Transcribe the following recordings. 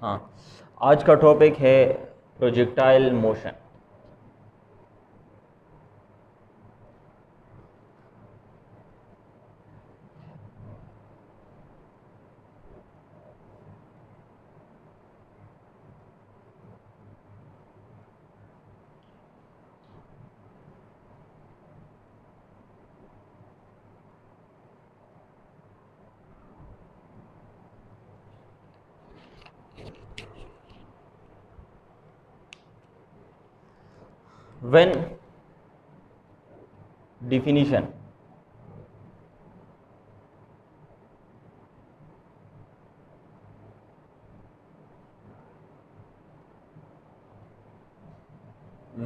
हाँ, आज का टॉपिक है projectile motion. When definition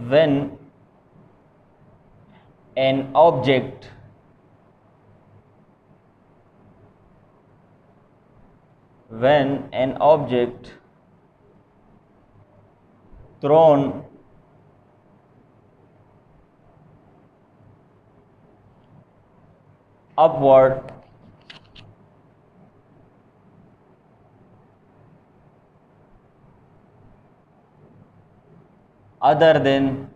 when an object thrown upward other than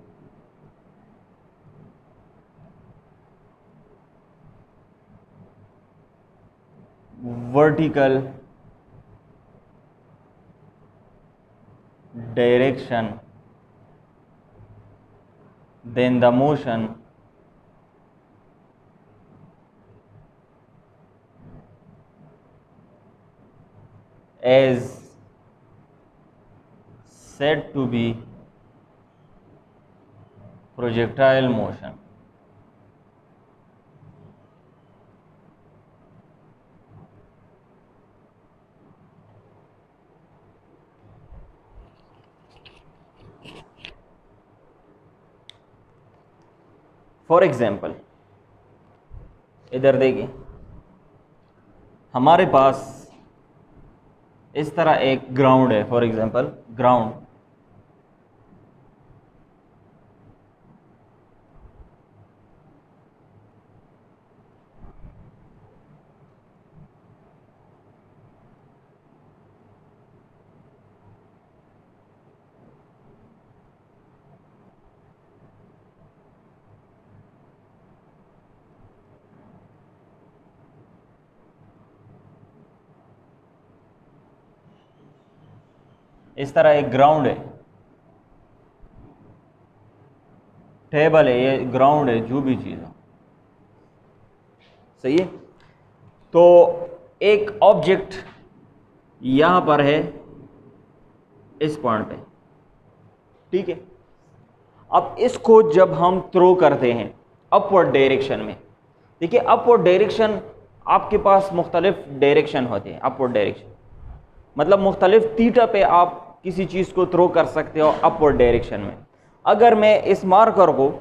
vertical direction, then the motion is said to be projectile motion. For example, इधर देखिए, हमारे पास इस तरह एक ग्राउंड है। फॉर एग्जाम्पल ग्राउंड, इस तरह एक ग्राउंड है, टेबल है, ये ग्राउंड है, जो भी चीज़ हो, सही है। तो एक ऑब्जेक्ट यहाँ पर है इस पॉइंट पे, ठीक है। अब इसको जब हम थ्रो करते हैं अपवर्ड डायरेक्शन में, देखिए अपवर्ड डायरेक्शन आपके पास मुख्तलिफ डायरेक्शन होते हैं। अपवर्ड डायरेक्शन मतलब मुख्तलिफ थीटा पे आप किसी चीज़ को थ्रो कर सकते हो अपवर्ड डायरेक्शन में। अगर मैं इस मार्कर को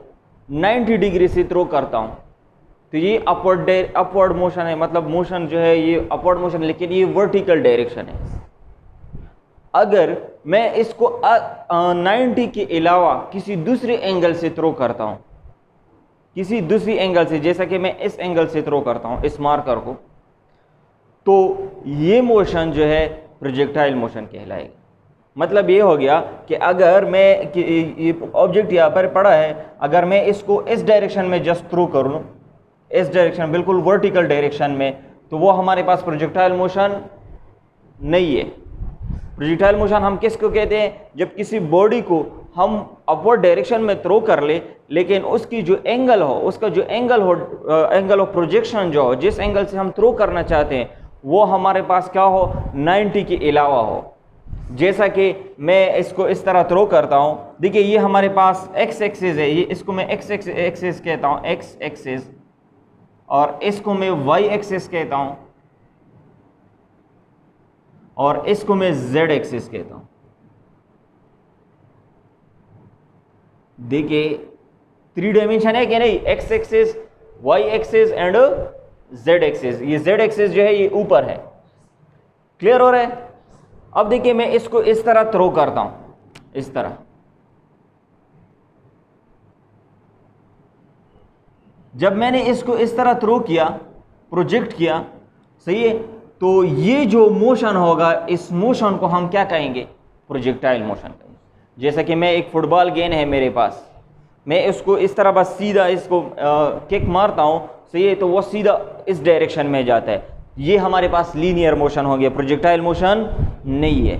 90 डिग्री से थ्रो करता हूँ तो ये अपवर्ड मोशन है, मतलब मोशन जो है ये अपवर्ड मोशन, लेकिन ये वर्टिकल डायरेक्शन है। अगर मैं इसको 90 के अलावा किसी दूसरे एंगल से थ्रो करता हूँ, किसी दूसरी एंगल से, जैसा कि मैं इस एंगल से थ्रो करता हूँ इस मार्कर को, तो ये मोशन जो है प्रोजेक्टाइल मोशन कहलाएगा। मतलब ये हो गया कि अगर मैं ये ऑब्जेक्ट यहाँ पर पड़ा है, अगर मैं इसको इस डायरेक्शन में जस्ट थ्रो करूँ, इस डायरेक्शन बिल्कुल वर्टिकल डायरेक्शन में, तो वो हमारे पास प्रोजेक्टाइल मोशन नहीं है। प्रोजेक्टाइल मोशन हम किसको कहते हैं? जब किसी बॉडी को हम अपवर्ड डायरेक्शन में थ्रो कर ले, लेकिन उसकी जो एंगल हो, उसका जो एंगल हो, एंगल ऑफ प्रोजेक्शन जो हो, जिस एंगल से हम थ्रो करना चाहते हैं, वो हमारे पास क्या हो, 90 के अलावा हो। जैसा कि मैं इसको इस तरह थ्रो करता हूं, देखिए ये हमारे पास एक्स एक्सिस है, ये इसको मैं एक्स एक्सिस कहता हूं, एक्स एक्सिस, और इसको मैं वाई एक्सिस कहता हूं, और इसको मैं जेड एक्सिस कहता हूं। देखिए 3 डायमेंशन है कि नहीं, X axis, Y axis and Z axis. ये जेड एक्सिस जो है ये ऊपर है, क्लियर हो रहा है। अब देखिए मैं इसको इस तरह थ्रो करता हूं, इस तरह, जब मैंने इसको इस तरह थ्रो किया, प्रोजेक्ट किया, सही है, तो ये जो मोशन होगा, इस मोशन को हम क्या कहेंगे? प्रोजेक्टाइल मोशन कहेंगे। जैसा कि मैं एक फुटबॉल गेंद है मेरे पास, मैं इसको इस तरह बस सीधा इसको किक मारता हूँ, सही है, तो वो सीधा इस डायरेक्शन में जाता है। ये हमारे पास लीनियर मोशन हो गया, प्रोजेक्टाइल मोशन नहीं है,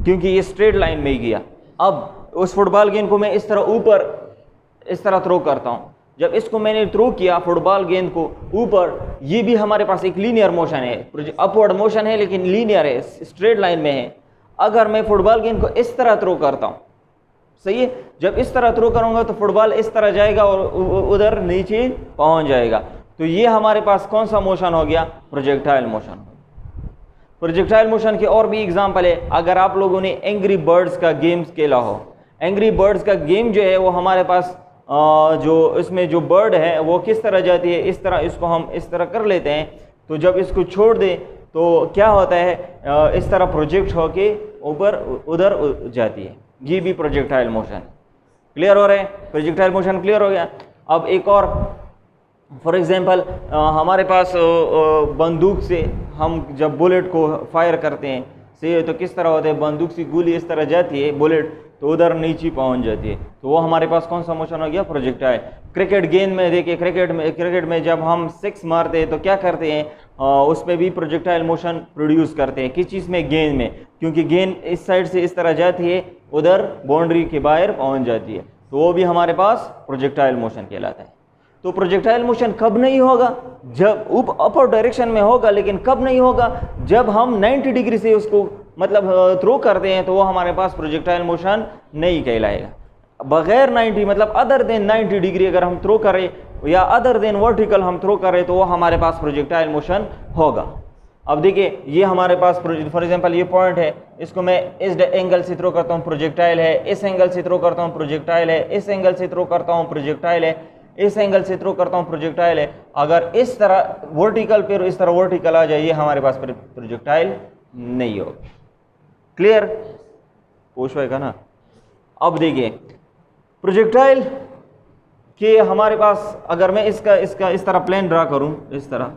क्योंकि ये स्ट्रेट लाइन में ही गया। अब उस फुटबॉल गेंद को मैं इस तरह ऊपर इस तरह थ्रो करता हूँ, जब इसको मैंने थ्रो किया फुटबॉल गेंद को ऊपर, ये भी हमारे पास एक लीनियर मोशन है, अपवर्ड मोशन है लेकिन लीनियर है, स्ट्रेट लाइन में है। अगर मैं फुटबॉल गेंद को इस तरह थ्रो करता हूँ, सही है, जब इस तरह थ्रो करूंगा तो फुटबॉल इस तरह जाएगा और उधर नीचे पहुंच जाएगा। तो ये हमारे पास कौन सा मोशन हो गया? Projectile motion. प्रोजेक्टाइल मोशन के और भी एग्जांपल है। अगर आप लोगों ने एंग्री बर्ड्स का गेम खेला हो, एंग्री बर्ड्स का गेम जो है वो हमारे पास जो इसमें जो बर्ड है वो किस तरह जाती है, इस तरह इसको हम इस तरह कर लेते हैं, तो जब इसको छोड़ दें तो क्या होता है, इस तरह प्रोजेक्ट होके ऊपर उधर जाती है। ये भी प्रोजेक्टाइल मोशन। क्लियर हो रहे हैं? प्रोजेक्टाइल मोशन क्लियर हो गया। अब एक और, फॉर एग्जांपल हमारे पास बंदूक से हम जब बुलेट को फायर करते हैं, सही है, तो किस तरह होता है, बंदूक से गोली इस तरह जाती है, बुलेट तो उधर नीचे पहुंच जाती है, तो वो हमारे पास कौन सा मोशन हो गया? प्रोजेक्टाइल। क्रिकेट गेंद में देखिए, क्रिकेट में जब हम सिक्स मारते हैं तो क्या करते हैं, उसमें भी प्रोजेक्टाइल मोशन प्रोड्यूस करते हैं। किस चीज़ में? गेंद में, क्योंकि गेंद इस साइड से इस तरह जाती है, उधर बाउंड्री के बाहर पहुंच जाती है, तो वो भी हमारे पास प्रोजेक्टाइल मोशन कहलाता है। तो प्रोजेक्टाइल मोशन कब नहीं होगा? जब अपर डायरेक्शन में होगा, लेकिन कब नहीं होगा? जब हम 90 डिग्री से उसको मतलब थ्रो करते हैं, तो वो हमारे पास प्रोजेक्टाइल मोशन नहीं कहलाएगा। बगैर 90 मतलब अदर देन 90 डिग्री अगर हम थ्रो करें या अदर देन वर्टिकल हम थ्रो करें, तो वो हमारे पास प्रोजेक्टाइल मोशन होगा। अब देखिए, ये हमारे पास फॉर एग्जांपल ये पॉइंट है, इसको मैं इस एंगल से थ्रो करता हूँ, प्रोजेक्टाइल है, इस एंगल से थ्रो करता हूँ, प्रोजेक्टाइल है, इस एंगल से थ्रो करता हूँ, प्रोजेक्टाइल है, इस एंगल से थ्रो करता हूँ, प्रोजेक्टाइल है। अगर इस तरह वर्टिकल पे इस तरह वर्टिकल आ जाए, ये हमारे पास प्रोजेक्टाइल नहीं होगा। क्लियर? पूछेगा ना। अब देखिए, प्रोजेक्टाइल के हमारे पास, अगर मैं इसका इस तरह प्लेन ड्रा करूं, इस तरह,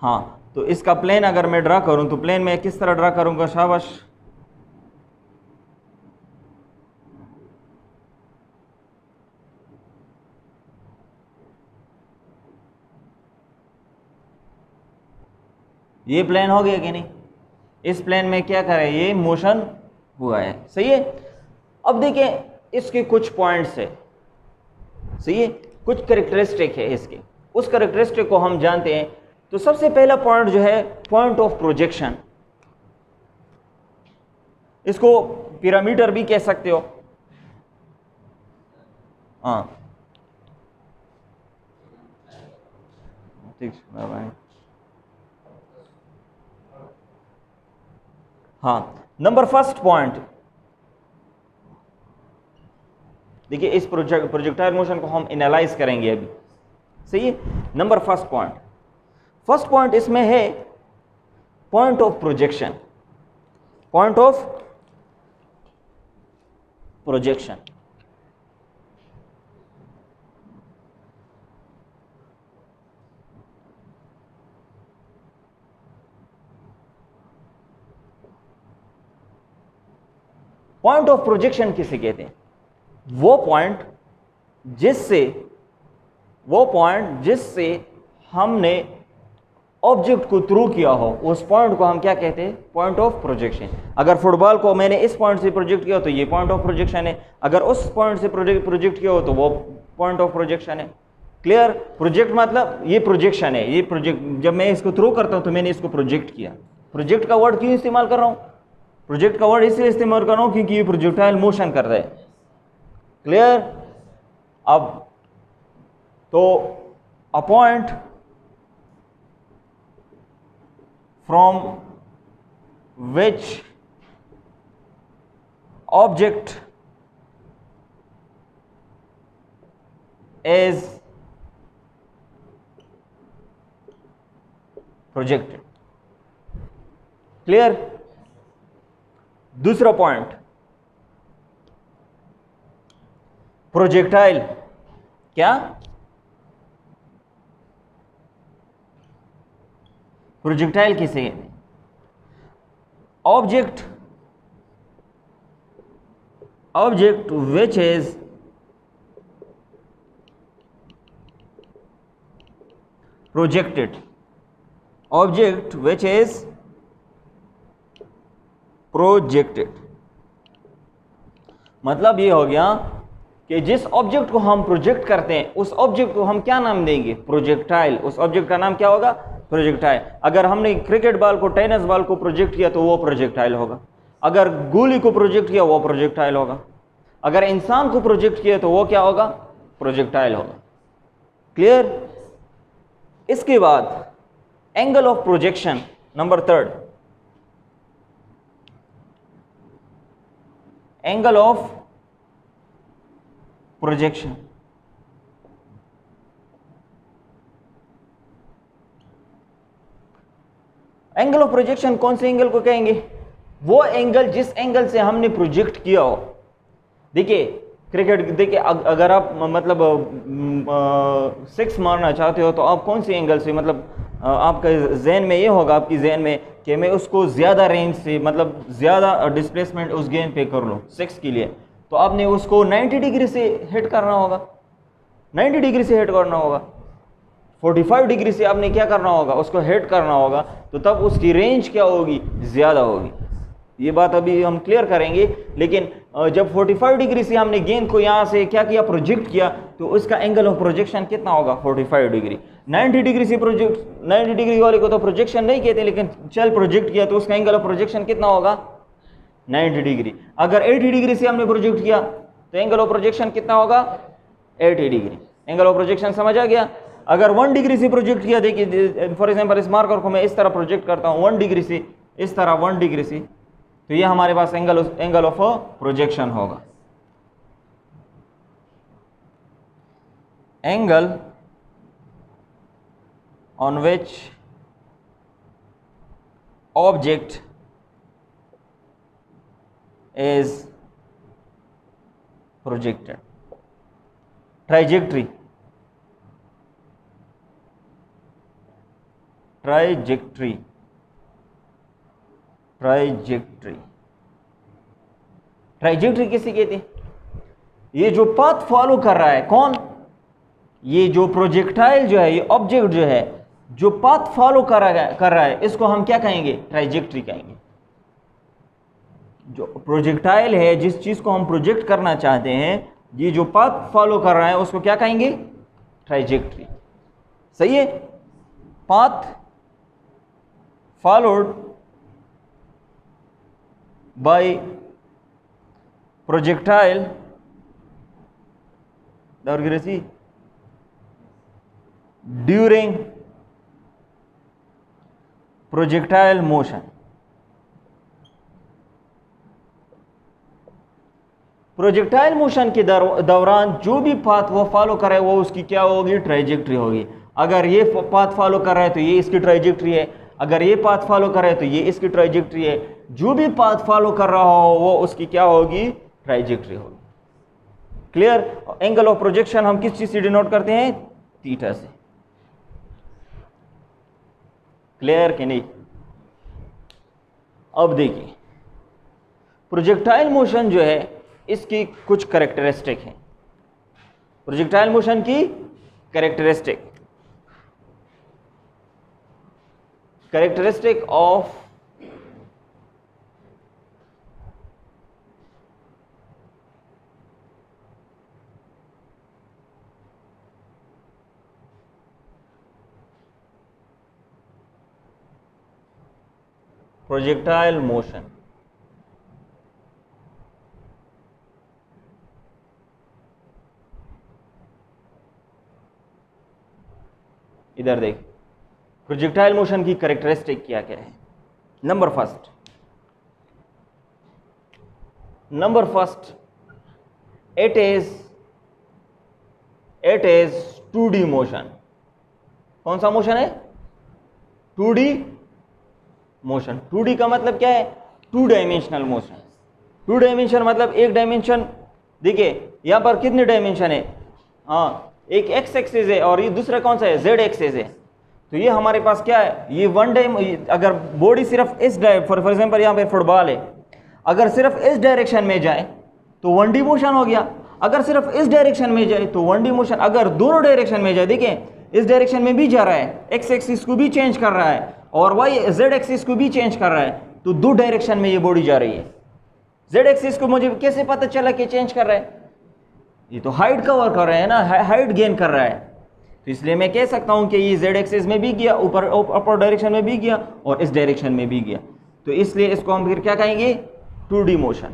हाँ, तो इसका प्लेन अगर मैं ड्रा करूं तो प्लेन में किस तरह ड्रा करूंगा? शाबाश, ये प्लेन हो गया कि नहीं? इस प्लेन में क्या करें, ये मोशन हुआ है, सही है। अब देखें, इसके कुछ पॉइंट्स है, सही है, कुछ कैरेक्टरिस्टिक है इसके, उस कैरेक्टरिस्टिक को हम जानते हैं। तो सबसे पहला पॉइंट जो है, पॉइंट ऑफ प्रोजेक्शन, इसको पिरामीटर भी कह सकते हो। हाँ, हाँ, नंबर फर्स्ट पॉइंट देखिए, इस प्रोजेक्टाइल मोशन को हम एनालाइज करेंगे अभी, सही है। नंबर फर्स्ट पॉइंट इसमें है point of projection. Point of projection, point of projection किसे कहते हैं? वो पॉइंट जिससे हमने ऑब्जेक्ट को थ्रू किया हो, उस पॉइंट को हम क्या कहते हैं? Point of projection. अगर फुटबॉल को मैंने इस पॉइंट से प्रोजेक्ट किया तो ये पॉइंट ऑफ प्रोजेक्शन है, अगर उस पॉइंट से प्रोजेक्ट किया हो तो वो पॉइंट ऑफ प्रोजेक्शन है। क्लियर? प्रोजेक्ट मतलब ये प्रोजेक्शन है, ये प्रोजेक्ट, जब मैं इसको थ्रो करता हूं तो मैंने इसको प्रोजेक्ट किया। प्रोजेक्ट का वर्ड क्यों इस्तेमाल कर रहा हूं? प्रोजेक्ट का वर्ड इसलिए इस्तेमाल कर रहा हूं क्योंकि ये प्रोजेक्टाइल मोशन कर रहा है। क्लियर? अब तो a point from which object is projected. Clear? दूसरा पॉइंट, प्रोजेक्टाइल क्या प्रोजेक्टाइल किसे कहते हैं? Object which is projected, object which is projected, मतलब ये हो गया कि जिस ऑब्जेक्ट को हम प्रोजेक्ट करते हैं उस ऑब्जेक्ट को हम क्या नाम देंगे? प्रोजेक्टाइल। उस ऑब्जेक्ट का नाम क्या होगा? प्रोजेक्टाइल। अगर हमने क्रिकेट बॉल को, टेनिस बॉल को प्रोजेक्ट किया तो वो प्रोजेक्टाइल होगा। अगर गोली को प्रोजेक्ट किया वो प्रोजेक्टाइल होगा। अगर इंसान को प्रोजेक्ट किया तो वो क्या होगा? प्रोजेक्टाइल होगा। क्लियर? इसके बाद angle of projection number 3, angle of projection. Angle of projection कौन से एंगल को कहेंगे? वो एंगल जिस एंगल से हमने प्रोजेक्ट किया हो। देखिए क्रिकेट, देखिए अगर आप मतलब 6 मारना चाहते हो तो आप कौन सी एंगल से, मतलब आपका जहन में ये होगा, आपकी जहन में कि मैं उसको ज़्यादा रेंज से, मतलब ज़्यादा डिस्प्लेसमेंट उस गेंद पे कर लूँ 6 के लिए, तो आपने उसको 90 डिग्री से हिट करना होगा, 90 डिग्री से हिट करना होगा, 45 डिग्री से आपने क्या करना होगा? उसको हिट करना होगा, तो तब उसकी रेंज क्या होगी? ज़्यादा होगी। ये बात अभी हम क्लियर करेंगे। लेकिन जब 45 डिग्री से हमने गेंद को यहाँ से क्या किया? प्रोजेक्ट किया, तो उसका एंगल ऑफ प्रोजेक्शन कितना होगा? 45 डिग्री। 90 डिग्री से प्रोजेक्ट, 90 डिग्री वाले को तो प्रोजेक्शन नहीं कहते, लेकिन चल प्रोजेक्ट किया तो उसका एंगल ऑफ प्रोजेक्शन कितना होगा? 90 डिग्री। अगर 80 डिग्री से हमने प्रोजेक्ट किया तो एंगल ऑफ प्रोजेक्शन कितना होगा? 80 डिग्री। एंगल ऑफ प्रोजेक्शन समझ आ गया? अगर 1 डिग्री से प्रोजेक्ट किया, देखिए फॉर एग्जांपल इस मार्कर को मैं इस तरह प्रोजेक्ट करता हूँ 1 डिग्री से, इस तरह 1 डिग्री से, तो ये हमारे पास एंगल ऑफ प्रोजेक्शन होगा। Angle on which object is projected. Trajectory, trajectory, trajectory, ट्राइजेक्टरी किसे कहते हैं? ये जो पाथ फॉलो कर रहा है, कौन? ये जो प्रोजेक्टाइल जो है, ये ऑब्जेक्ट जो है, जो पाथ फॉलो कर रहा है, इसको हम क्या कहेंगे? ट्राइजेक्टरी कहेंगे। जो प्रोजेक्टाइल है, जिस चीज को हम प्रोजेक्ट करना चाहते हैं, ये जो पाथ फॉलो कर रहा है, उसको क्या कहेंगे? ट्राइजेक्टरी। सही है? Path followed by projectile during projectile motion. Projectile motion के दौरान जो भी पाथ वो फॉलो कर रहा है, वो उसकी क्या होगी? ट्राइजेक्टरी होगी। अगर ये पाथ फॉलो कर रहा है तो ये इसकी ट्राइजेक्टरी है, अगर ये पाथ फॉलो कर रहा है तो ये इसकी ट्राइजेक्टरी है। जो भी पाथ फॉलो कर रहा हो वो उसकी क्या होगी? ट्राइजेक्टरी होगी। क्लियर? एंगल ऑफ प्रोजेक्शन हम किस चीज से डिनोट करते हैं? थीटा से। क्लियर कि नहीं? अब देखिए प्रोजेक्टाइल मोशन जो है, इसकी कुछ कैरेक्टरिस्टिक हैं। प्रोजेक्टाइल मोशन की कैरेक्टरिस्टिक ऑफ प्रोजेक्टाइल मोशन। इधर देख, प्रोजेक्टाइल मोशन की कैरेक्टरिस्टिक क्या क्या है? Number first, it is 2D motion. कौन सा मोशन है? 2D motion. 2D का मतलब क्या है? 2 डायमेंशनल मोशन। 2 डायमेंशन मतलब एक डायमेंशन, देखिए यहां पर कितने डायमेंशन है? हाँ, एक एक्स एक्सिस है और ये दूसरा कौन सा है? जेड एक्सिस है। तो ये हमारे पास क्या है, ये वन अगर बॉडी सिर्फ इस फॉर एग्जाम्पल यहाँ पे फुटबॉल है, अगर सिर्फ इस डायरेक्शन में जाए तो 1D मोशन हो गया, अगर सिर्फ इस डायरेक्शन में जाए तो 1D मोशन, अगर दोनों डायरेक्शन में जाए, देखें इस डायरेक्शन में भी जा रहा है, एक्स एक्सिस को भी चेंज कर रहा है और वाई जेड एक्सिस को भी चेंज कर रहा है, तो दो डायरेक्शन में ये बॉडी जा रही है। जेड एक्सिस को मुझे कैसे पता चला कि चेंज कर रहा है, ये तो हाइट कवर कर रहा है ना, हाइट गेन कर रहा है, तो इसलिए मैं कह सकता हूं कि ये जेड एक्सिस में भी गया, ऊपर अपर डायरेक्शन में भी गया और इस डायरेक्शन में भी गया, तो इसलिए इसको हम फिर क्या कहेंगे, 2D मोशन।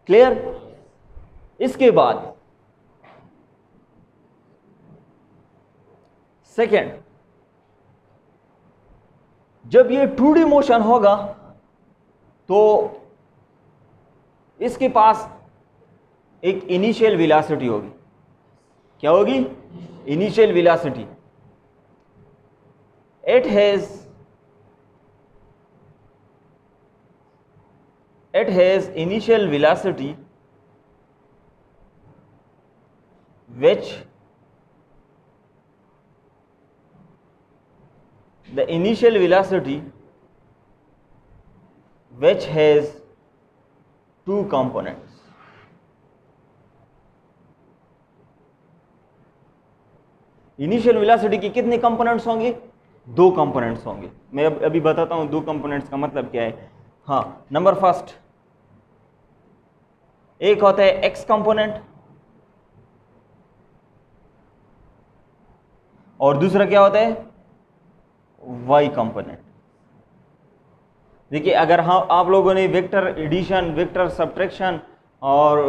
क्लियर। इसके बाद सेकेंड, जब ये 2D मोशन होगा तो इसके पास एक इनिशियल वेलोसिटी होगी। क्या होगी, initial velocity. it has initial velocity which has two components. Initial velocity की कितने कंपोनेंट्स होंगे, 2 कंपोनेंट्स होंगे। मैं अभी बताता हूं 2 कंपोनेंट्स का मतलब क्या है। हाँ, नंबर फर्स्ट, एक होता है एक्स कंपोनेंट और दूसरा क्या होता है, वाई कंपोनेंट। देखिए, अगर हाँ आप लोगों ने वेक्टर एडिशन, वेक्टर सब्ट्रैक्शन और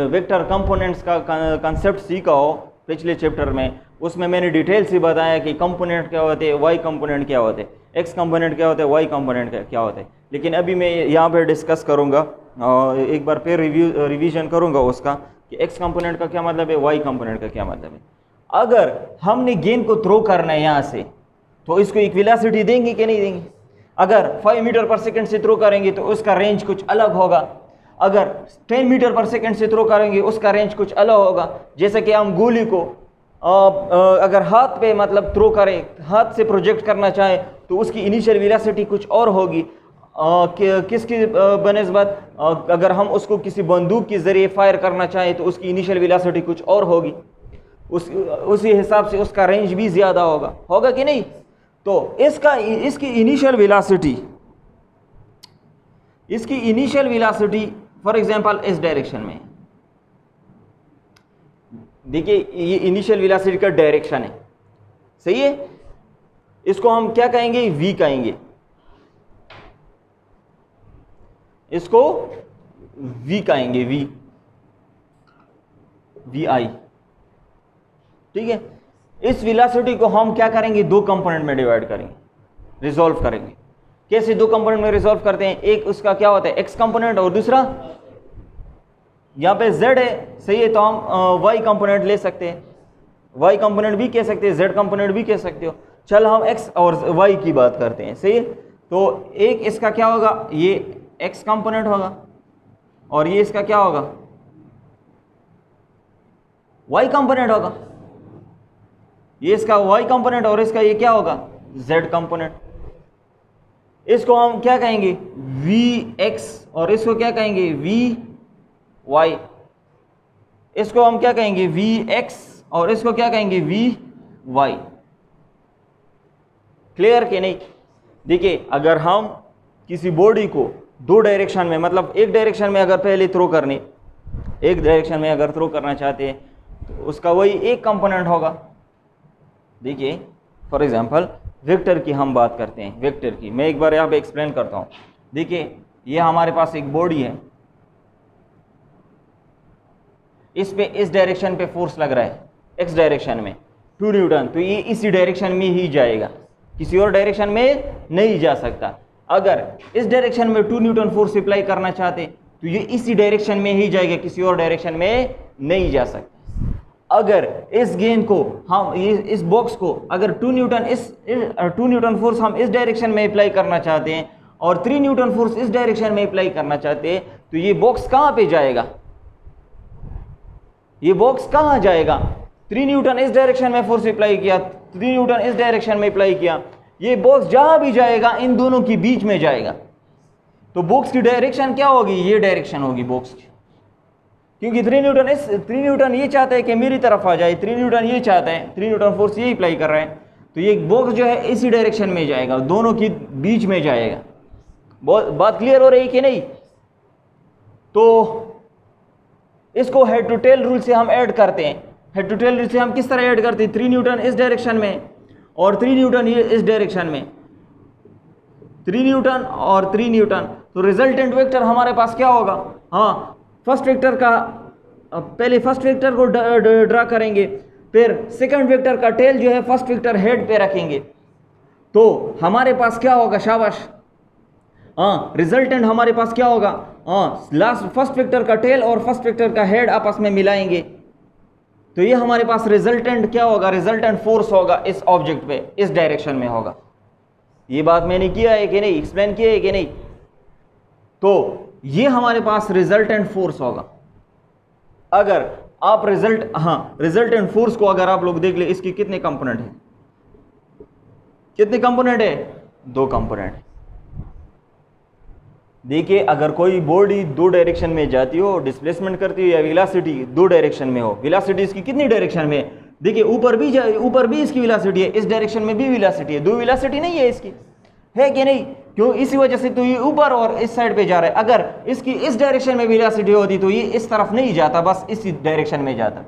वेक्टर कंपोनेंट्स का कंसेप्ट सीखा हो पिछले चैप्टर में, उसमें मैंने डिटेल से बताया कि कंपोनेंट क्या होते हैं, वाई कंपोनेंट क्या होते हैं, एक्स कंपोनेंट क्या होता है, वाई कंपोनेंट क्या होता है। लेकिन अभी मैं यहाँ पर डिस्कस करूँगा और एक बार फिर रिवीजन करूँगा उसका कि एक्स कंपोनेंट का क्या मतलब है, वाई कंपोनेंट का क्या मतलब है। अगर हमने गेंद को थ्रो करना है यहाँ से, तो इसको एक वेलोसिटी देंगे कि नहीं देंगे। अगर 5 मीटर पर सेकंड से थ्रो करेंगे तो उसका रेंज कुछ अलग होगा, अगर 10 मीटर पर सेकंड से थ्रो करेंगे उसका रेंज कुछ अलग होगा। जैसे कि हम गोली को अगर हाथ पे मतलब थ्रो करें, हाथ से प्रोजेक्ट करना चाहें तो उसकी इनिशियल वेलोसिटी कुछ और होगी। किसकी बनिस्बत अगर हम उसको किसी बंदूक के ज़रिए फायर करना चाहें तो उसकी इनिशियल वेलोसिटी कुछ और होगी, उसी हिसाब से उसका रेंज भी ज़्यादा होगा कि नहीं। तो इसकी इनिशियल वेलोसिटी फॉर एग्जांपल इस डायरेक्शन में, देखिए ये इनिशियल वेलोसिटी का डायरेक्शन है, सही है। इसको हम क्या कहेंगे, v कहेंगे, इसको v कहेंगे, vi, ठीक है। इस वेलोसिटी को हम क्या करेंगे, 2 कंपोनेंट में डिवाइड करेंगे, रिजॉल्व करेंगे। कैसे 2 कंपोनेंट में रिजॉल्व करते हैं, एक उसका क्या होता है एक्स कंपोनेंट और दूसरा यहाँ पे z है, सही है, तो हम y कंपोनेंट ले सकते हैं, y कंपोनेंट भी कह सकते हैं, z कंपोनेंट भी कह सकते हो। चल हम x और y की बात करते हैं, सही है। तो एक इसका क्या होगा, ये x कंपोनेंट होगा और ये इसका क्या होगा, y कंपोनेंट होगा। ये इसका y कंपोनेंट और इसका ये क्या होगा, z कंपोनेंट। इसको हम क्या कहेंगे, vx और इसको क्या कहेंगे, vy। इसको हम क्या कहेंगे, vx और इसको क्या कहेंगे, vy। क्लियर कि नहीं। देखिए, अगर हम किसी बॉडी को 2 डायरेक्शन में, मतलब एक डायरेक्शन में अगर पहले थ्रो करने, एक डायरेक्शन में अगर थ्रो करना चाहते हैं तो उसका वही एक कंपोनेंट होगा। देखिए फॉर एग्जांपल वेक्टर की हम बात करते हैं, वेक्टर की मैं एक बार यहाँ पे एक्सप्लेन करता हूँ। देखिए ये हमारे पास एक बॉडी है, इस पे इस डायरेक्शन पे फोर्स लग रहा है, एक्स डायरेक्शन में 2 न्यूटन, तो ये इसी डायरेक्शन में ही जाएगा, किसी और डायरेक्शन में नहीं जा सकता। अगर इस डायरेक्शन में 2 न्यूटन फोर्स अप्लाई करना चाहते तो ये इसी डायरेक्शन में ही जाएगा, किसी और डायरेक्शन में नहीं जा सकता। अगर इस गेंद को हम इस बॉक्स को अगर 2 न्यूटन फोर्स हम इस डायरेक्शन में अप्लाई करना चाहते हैं और 3 न्यूटन फोर्स इस डायरेक्शन में अप्लाई करना चाहते हैं, तो ये बॉक्स कहाँ पे जाएगा, ये बॉक्स कहाँ जाएगा, 3 न्यूटन इस डायरेक्शन में फोर्स अप्लाई किया, 3 न्यूटन इस डायरेक्शन में अप्लाई किया, ये बॉक्स जहां भी जाएगा इन दोनों के बीच में जाएगा। तो बॉक्स की डायरेक्शन क्या होगी, ये डायरेक्शन होगी बॉक्स की, क्योंकि 3 न्यूटन ये चाहता है कि मेरी तरफ आ जाए, 3 न्यूटन ये चाहता है, 3 न्यूटन फोर्स ये अप्लाई कर रहा है, तो ये बॉक्स जो है इसी डायरेक्शन में जाएगा, दोनों के बीच में जाएगा। बात क्लियर हो रही है कि नहीं? तो इसको हेड टू टेल रूल से हम ऐड करते हैं। हेड टू टेल रूल से हम किस तरह ऐड करते हैं, 3 न्यूटन इस डायरेक्शन में और 3 न्यूटन ये इस डायरेक्शन में, 3 न्यूटन और 3 न्यूटन, तो रिजल्टेंट वेक्टर हमारे पास क्या होगा, हाँ फर्स्ट वेक्टर का, पहले फर्स्ट वेक्टर को ड्रा करेंगे, फिर सेकंड वेक्टर का टेल जो है फर्स्ट वेक्टर हेड पे रखेंगे, तो हमारे पास क्या होगा, शाबाश, हाँ रिजल्टेंट हमारे पास क्या होगा, हाँ लास्ट फर्स्ट वेक्टर का टेल और फर्स्ट वेक्टर का हेड आपस में मिलाएंगे, तो ये हमारे पास रिजल्टेंट क्या होगा, रिजल्टेंट फोर्स होगा इस ऑब्जेक्ट पे, इस डायरेक्शन में होगा। ये बात मैंने किया है कि नहीं, एक्सप्लेन किया है कि नहीं? तो ये हमारे पास रिजल्टेंट फोर्स होगा। अगर आप रिजल्टेंट फोर्स को अगर आप लोग देख ले, इसकी कितने कंपोनेंट है, कितने कंपोनेंट है, 2 कंपोनेंट। देखिए अगर कोई बॉडी 2 डायरेक्शन में जाती हो, डिस्प्लेसमेंट करती हो, या वेलोसिटी 2 डायरेक्शन में हो, वेलोसिटी इसकी कितनी डायरेक्शन में है, देखिए ऊपर भी इसकी वेलोसिटी है, इस डायरेक्शन में भी वेलोसिटी है, 2 वेलोसिटी नहीं है इसकी, है कि नहीं? क्यों? इसी वजह से तो ये ऊपर और इस साइड पे जा रहा है। अगर इसकी इस डायरेक्शन में वेलोसिटी होती तो ये इस तरफ नहीं जाता, बस इसी डायरेक्शन में जाता।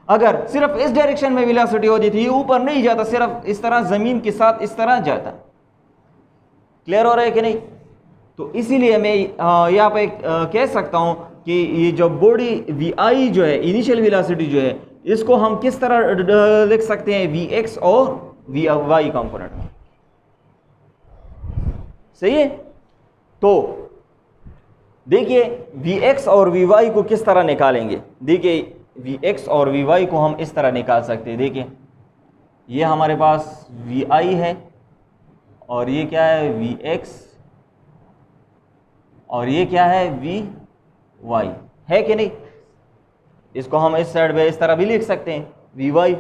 अगर सिर्फ इस डायरेक्शन में वेलोसिटी होती थी, ये ऊपर नहीं जाता, सिर्फ इस तरह जमीन के साथ इस तरह जाता। क्लियर हो रहा है कि नहीं? तो इसीलिए मैं यहाँ पे कह सकता हूँ कि ये जो बॉडी vi जो है, इनिशियल वेलोसिटी जो है, इसको हम किस तरह लिख सकते हैं, vx और vy कंपोनेंट में। सही है? तो देखिए vx और vy को किस तरह निकालेंगे। देखिए vx और vy को हम इस तरह निकाल सकते हैं। देखिए ये हमारे पास vi है और ये क्या है, vx, और ये क्या है, vy, है कि नहीं? इसको हम इस साइड पे इस तरह भी लिख सकते हैं, vy।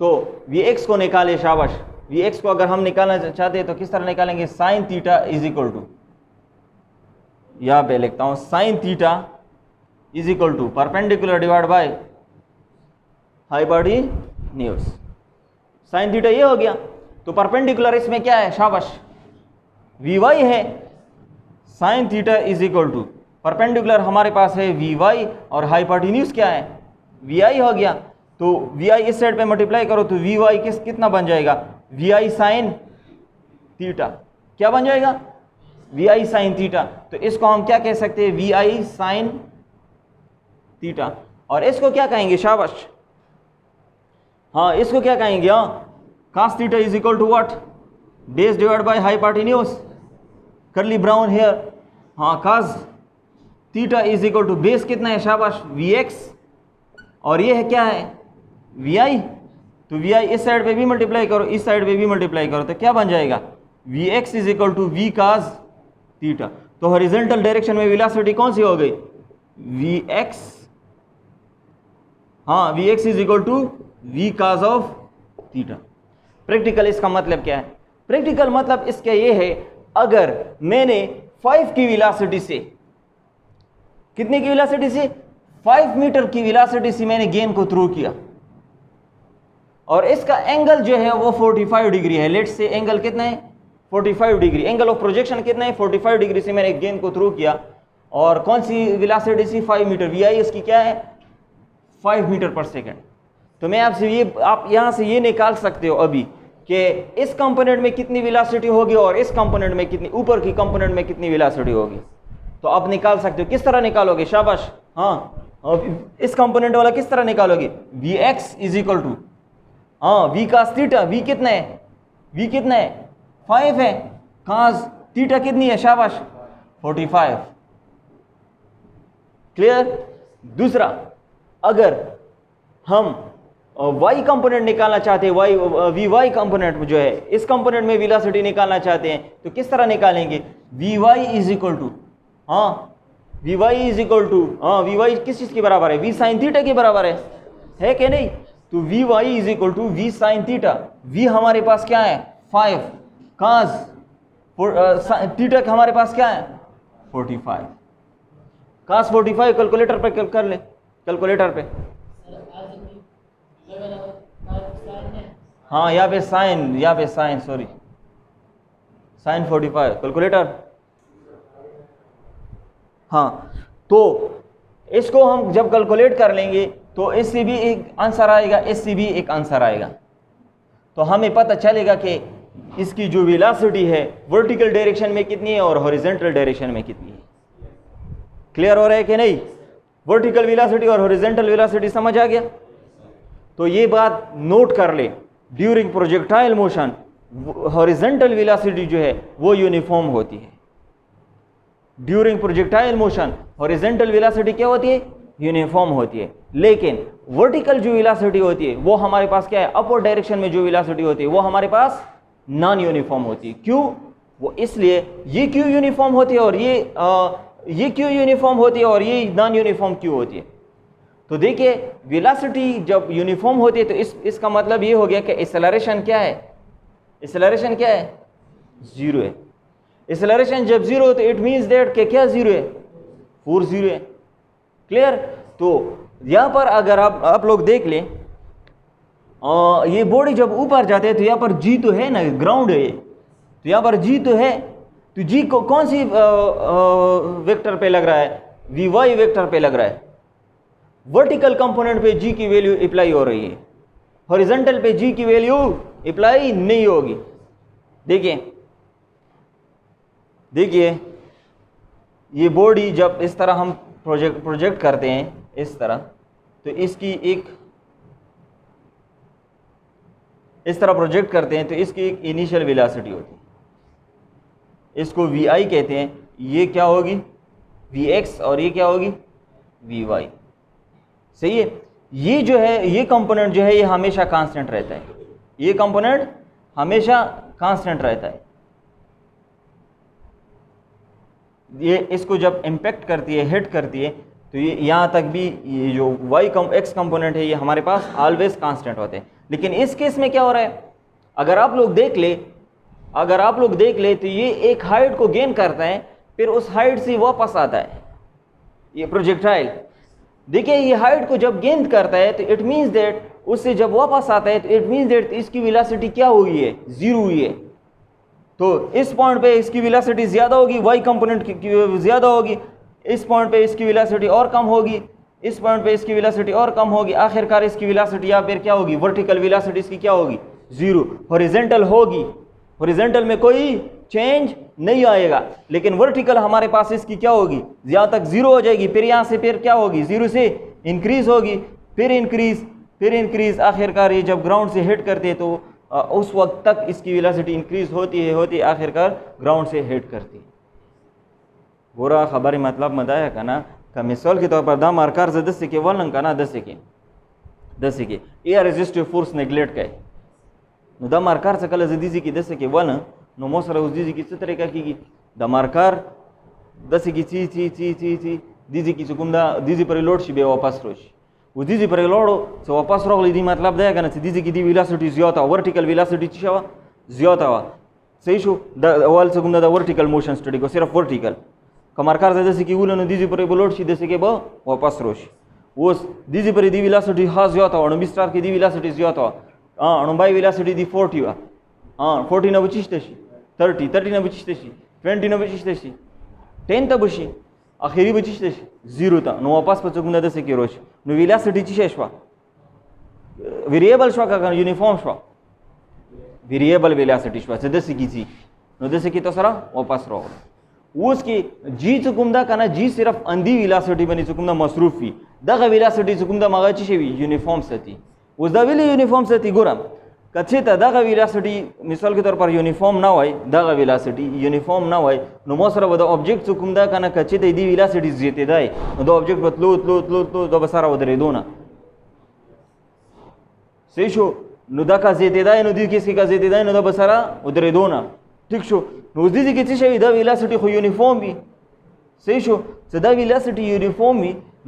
तो vx को निकाले, शाबाश। vx को अगर हम निकालना चाहते हैं तो किस तरह निकालेंगे, sine theta is equal to, यहाँ पे लिखता हूँ, sine theta is equal to perpendicular divide by hypotenuse. Sine theta ये हो गया, तो परपेंडिकुलर इसमें क्या है, शाबाश, vy है। Sine theta is equal to perpendicular हमारे पास है vy और हाइपोटेन्यूज क्या है, vi हो गया। तो vi इस साइड पे मल्टीप्लाई करो तो vy कितना बन जाएगा, vi साइन थीटा, क्या बन जाएगा, vi साइन थीटा। तो इसको हम क्या कह सकते हैं, vi साइन थीटा। और इसको क्या कहेंगे, शाबाश, हाँ इसको क्या कहेंगे, हाँ cos theta is equal to what, base divide by hypotenuse, curly brown hair, हाँ cos theta is equal to base कितना है, शाबाश, vx, और ये है क्या है, vi। तो vi इस साइड पे भी मल्टीप्लाई करो, इस साइड पे भी मल्टीप्लाई करो, तो क्या बन जाएगा, vx is equal to v cos theta. तो हॉरिजॉन्टल डायरेक्शन में वेलोसिटी कौन सी हो गई, vx, हाँ vx is equal to v cos of theta. Practical इसका मतलब क्या है, प्रैक्टिकल मतलब इसका ये है, अगर मैंने 5 की वेलोसिटी से, कितने की वेलोसिटी से, 5 मीटर की वेलोसिटी से मैंने गेंद को थ्रो किया, और इसका एंगल जो है वो 45 डिग्री है। लेट्स से एंगल कितना है, 45 डिग्री, एंगल ऑफ प्रोजेक्शन कितना है, 45 डिग्री से मैंने गेंद को थ्रो किया, और कौन सी वेलोसिटी से, 5 मीटर, vi इसकी क्या है, 5 मीटर पर सेकेंड। तो मैं आपसे ये, आप यहाँ से ये निकाल सकते हो अभी कि इस कंपोनेंट में कितनी वेलोसिटी होगी और इस कंपोनेंट में कितनी, ऊपर की कंपोनेंट में कितनी वेलोसिटी होगी, तो आप निकाल सकते हो। किस तरह निकालोगे, शाबाश, हाँ इस कंपोनेंट वाला किस तरह निकालोगे, vx इज इक्वल टू, हाँ v cos थीटा, v कितना है, v कितना है, 5 है, cos थीटा कितनी है, शाबाश, 45। क्लियर? दूसरा, अगर हम y कंपोनेंट निकालना चाहते हैं, vy कंपोनेंट जो है, इस कंपोनेंट में वेलोसिटी निकालना चाहते हैं, तो किस तरह निकालेंगे, vy इज इक्वल टू, हाँ vy इज इक्वल टू, हाँ vy किस चीज के बराबर है, v साइन थीटा के बराबर है, है कि नहीं? तो V Y is equal to V sine theta. V हमारे पास क्या है 5, काज थीटा हमारे पास क्या है 45, कास 45 कैलकुलेटर पे कर ले, कैलकुलेटर पे। हाँ यहाँ पे साइन सॉरी साइन 45 कैलकुलेटर। हाँ तो इसको हम जब कैलकुलेट कर लेंगे तो इससे भी एक आंसर आएगा, इससे भी एक आंसर आएगा। तो हमें पता चलेगा कि इसकी जो वेलोसिटी है वर्टिकल डायरेक्शन में कितनी है और हॉरिजॉन्टल डायरेक्शन में कितनी है। क्लियर हो रहा है कि नहीं? वर्टिकल वेलोसिटी और हॉरिजॉन्टल वेलोसिटी समझ आ गया? तो ये बात नोट कर ले, during projectile motion horizontal velocity जो है वो यूनिफॉर्म होती है। During projectile motion horizontal velocity क्या होती है? यूनिफॉर्म होती है। लेकिन वर्टिकल जो वेलोसिटी होती है वो हमारे पास क्या है? अपवर्ड डायरेक्शन में जो वेलोसिटी होती है वो हमारे पास नॉन यूनिफॉर्म होती है। क्यों? वो इसलिए ये क्यों यूनिफॉर्म होती है और ये क्यों यूनिफॉर्म होती है और ये नॉन यूनिफॉर्म क्यों होती है? तो देखिए वेलोसिटी जब यूनिफॉर्म होती है तो इसका मतलब ये हो गया कि एक्सेलरेशन क्या है? एक्सेलरेशन क्या है? जीरो है। एक्सेलरेशन जब जीरो हो तो इट मीन्स दैट कि क्या जीरो है? फोर्स जीरो है। क्लियर? तो यहाँ पर अगर आप लोग देख लें ये बॉडी जब ऊपर जाते हैं तो यहाँ पर जी तो है ना, ग्राउंड है, तो यहाँ पर जी तो है, तो जी को कौन सी वेक्टर पे लग रहा है? वी वाई वेक्टर पे लग रहा है। वर्टिकल कंपोनेंट पे जी की वैल्यू अप्लाई हो रही है, हॉरिजॉन्टल पे जी की वैल्यू अप्लाई नहीं होगी। देखिए ये बॉडी जब इस तरह हम प्रोजेक्ट करते हैं इस तरह, तो इसकी इस तरह प्रोजेक्ट करते हैं तो इसकी एक इनिशियल वेलोसिटी होती है, इसको वी आई कहते हैं। ये क्या होगी? वी एक्स, और ये क्या होगी? V Y. सही है? ये जो है ये कंपोनेंट जो है ये हमेशा कांस्टेंट रहता है, ये कंपोनेंट हमेशा कांस्टेंट रहता है। ये इसको जब इम्पैक्ट करती है, हिट करती है, तो ये यहाँ तक भी ये जो एक्स कंपोनेंट है ये हमारे पास ऑलवेज कांस्टेंट होते हैं। लेकिन इस केस में क्या हो रहा है? अगर आप लोग देख ले तो ये एक हाइट को गेन करता है, फिर उस हाइट से वापस आता है ये प्रोजेक्टाइल। देखिए ये हाइट को जब गेन करता है तो इट मीन्स दैट उससे जब वापस आता है तो इट मीन्स दैट इसकी वेलोसिटी क्या हुई है? जीरो हुई है। तो इस पॉइंट पे इसकी वेलोसिटी ज़्यादा होगी, वाई कंपोनेंट की ज़्यादा होगी, इस पॉइंट पे इसकी वेलोसिटी और कम होगी, इस पॉइंट पे इसकी वेलोसिटी और कम होगी, आखिरकार इसकी वेलोसिटी या फिर क्या होगी? वर्टिकल वेलोसिटी इसकी क्या होगी? जीरो। हॉरिजॉन्टल होगी, हॉरिजॉन्टल में कोई चेंज नहीं आएगा, लेकिन वर्टिकल हमारे पास इसकी क्या होगी? ज़्यादा तक जीरो हो जाएगी, फिर यहाँ से फिर क्या होगी? जीरो से इंक्रीज होगी, फिर इंक्रीज, आखिरकार ये जब ग्राउंड से हिट करते हैं तो उस वक्त तक इसकी वेलोसिटी इंक्रीज होती है आखिरकार ग्राउंड से हिट करती है। बुरा खबर मतलब मदाया का ना का मिसाल के तौर पर दा मार्कर से 10 के वन का ना 10 के एयर रेजिस्टिव फोर्स नेग्लेक्ट का है नो दा मार्कर से कल जदीजी की 10 के वन नो मोसर उस दीजी की इस तरीका की दा मार्कर 10 की ची दीजी की सुकुंदा दीजी पर लोड शी बे वापस रोश वो दीजी पर लोड से वापस रोग ली मतलब दया का ना दीजी की दी वेलोसिटी ज्यादा वर्टिकल वेलोसिटी चिशवा ज्यादा सही शो द वाल सुकुंदा द वर्टिकल मोशन स्टडी को सिर्फ वर्टिकल कमारकार जैसे कि उन्होंने दीजी पर लोड शी जैसे कि वापस रोश वो दीजी पर दी वेलोसिटी हाँ ज्यादा अणु स्टार की दी वेलोसिटी ज्यादा अणु बाई वेलोसिटी दी 40 40 न बचिश तशी 30 न बचिश तशी 20 न बचिश तशी 10 त बशी आखिरी बचिश तशी 0 था नो वापस पर सुकुंदा जैसे कि रोश नो वेलोसिटी ची शवा वेरिएबल शवा का यूनिफॉर्म शवा वेरिएबल वेलोसिटी शवा जैसे की जी नो जैसे कि तो सरा वापस रो उसकी जी चुकुमदा का ना जी सिर्फ अंधी वेलोसिटी बनी चुकुमदा मसरूफी दगा वेलोसिटी चुकुमदा मगाची शेवी यूनिफॉर्म सती उस दविली यूनिफॉर्म सती गुरम कच्चे ता दगा वेलोसिटी मिसाल के तौर पर यूनिफॉर्म ना होय दगा वेलोसिटी यूनिफॉर्म ना होय नो मोसरा वदा ऑब्जेक्ट चुकुमदा का ना कच्चे ते दी वेलोसिटी जेते दाय दो ऑब्जेक्ट बतलो दो बसारा उधर दोना सही शो नो दका जेते दाय नो दी किसकी का जेते दाय नो दो बसारा उधर दोना ठीक शो रोजी जी किसी शेवी दा वेलोसिटी खो यूनिफॉर्म भी सही शो सदा वेलोसिटी यूनिफॉर्म भी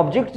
object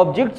object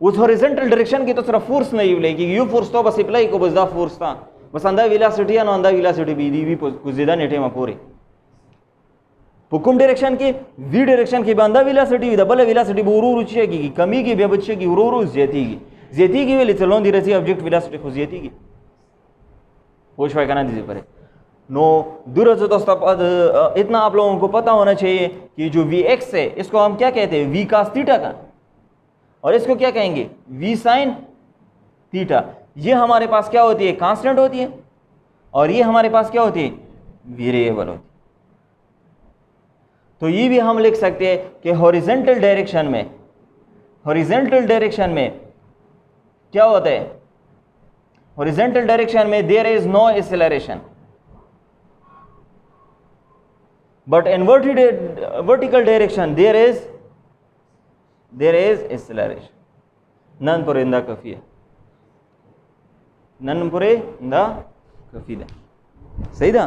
उस हॉरिजॉन्टल डायरेक्शन की तो सिर्फ फोर्स नहीं मिलेगी, यू फोर्स तो बस अप्लाई को बस दा फोर्स था बस अंदा वेलोसिटी या अंदा वेलोसिटी भी दी भी कुछ ज्यादा नेटे में पूरे हुकुम डायरेक्शन की वी डायरेक्शन की बंदा वेलोसिटी डबल वेलोसिटी बोरू रुचि की कमी की बच्चे की उरो ज्यादा की वेले चलों दी रसी ऑब्जेक्ट वेलोसिटी खुद ज्यादा की होश पाए करना दीजिए परे. नो दूर से दोस्तों इतना आप लोगों को पता होना चाहिए कि जो वी एक्स है इसको हम क्या कहते हैं, वी कास थीटा का, और इसको क्या कहेंगे v साइन थीटा. ये हमारे पास क्या होती है कांस्टेंट होती है और ये हमारे पास क्या होती है वेरिएबल होती है. तो ये भी हम लिख सकते हैं कि हॉरिजॉन्टल डायरेक्शन में क्या होता है, हॉरिजॉन्टल डायरेक्शन में there is no acceleration but in vertical direction there is acceleration. नन पर इंदा कफी है, नन पर इंदा कफी है. सही था.